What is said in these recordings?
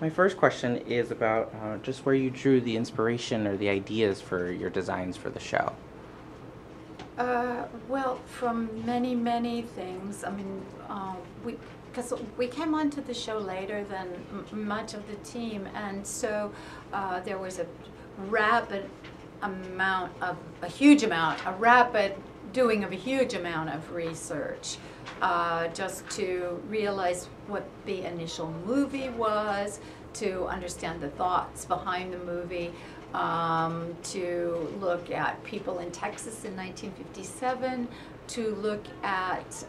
My first question is about just where you drew the inspiration or the ideas for your designs for the show. Well, from many, many things. I mean, because we came onto the show later than much of the team, and so there was a rapid a rapid doing of a huge amount of research, just to realize what the initial movie was, to understand the thoughts behind the movie, to look at people in Texas in 1957, to look at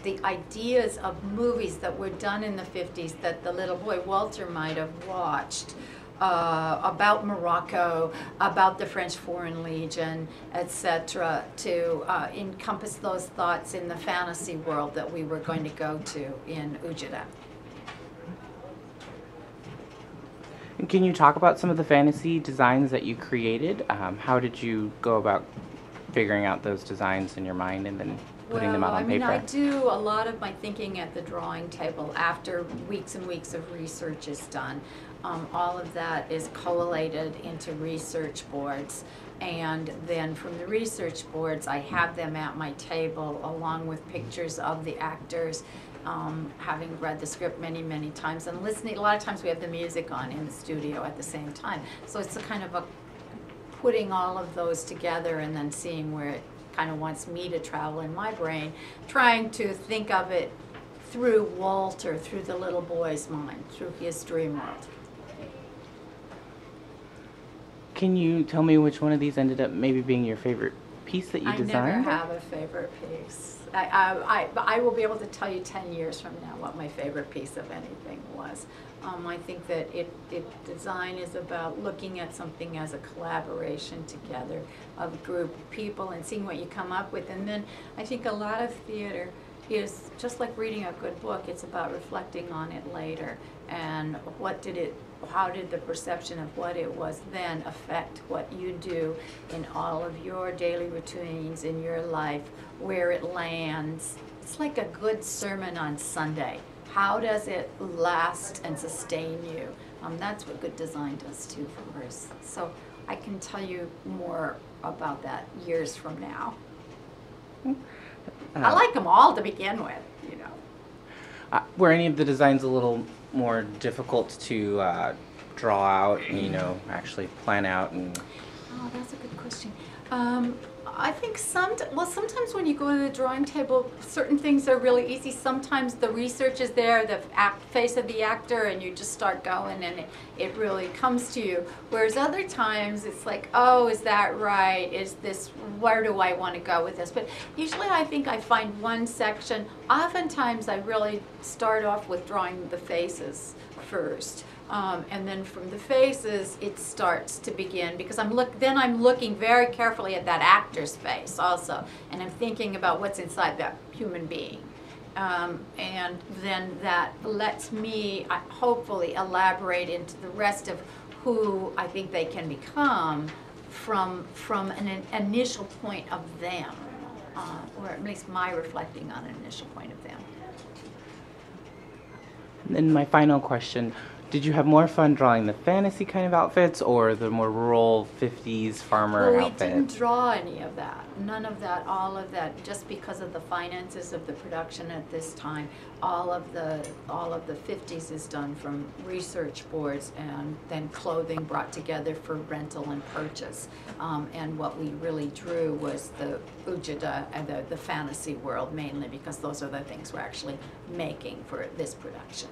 the ideas of movies that were done in the 50s that the little boy Walter might have watched, about Morocco, about the French Foreign Legion, etc., to encompass those thoughts in the fantasy world that we were going to go to in Ujeda. And can you talk about some of the fantasy designs that you created? How did you go about figuring out those designs in your mind and then putting them out on paper? I do a lot of my thinking at the drawing table after weeks and weeks of research is done. All of that is collated into research boards, and then from the research boards I have them at my table along with pictures of the actors, having read the script many, many times and listening. A lot of times we have the music on in the studio at the same time, so it's a kind of a putting all of those together and then seeing where it kind of wants me to travel in my brain, trying to think of it through Walter, through the little boy's mind, through his dream world. Can you tell me which one of these ended up maybe being your favorite piece that you designed? I never have a favorite piece. I will be able to tell you 10 years from now what my favorite piece of anything was. I think that design is about looking at something as a collaboration together of a group of people and seeing what you come up with. And then I think a lot of theater is just like reading a good book. It's about reflecting on it later, and how did the perception of what it was then affect what you do in all of your daily routines in your life, where it lands. It's like a good sermon on Sunday. How does it last and sustain you? That's what good design does too for us. So I can tell you more about that years from now. I like them all to begin with, you know. Were any of the designs a little more difficult to draw out and, actually plan out? Oh, that's a good question. I think sometimes when you go to the drawing table, certain things are really easy. Sometimes the research is there, the face of the actor, and you just start going and it really comes to you. Whereas other times it's like, oh, is that right? Where do I want to go with this? But usually I think I find one section. Oftentimes I really start off with drawing the faces first. And then from the faces it starts to begin, because I'm looking very carefully at that actor's face also, and I'm thinking about what's inside that human being, and then that lets me hopefully elaborate into the rest of who I think they can become from an initial point of them, or at least my reflecting on an initial point of them. And then my final question. Did you have more fun drawing the fantasy kind of outfits or the more rural 50s farmer outfits? We didn't draw any of that. None of that, all of that, just because of the finances of the production at this time. All of the 50s is done from research boards and then clothing brought together for rental and purchase. And what we really drew was the Ujeda and the fantasy world mainly, because those are the things we're actually making for this production.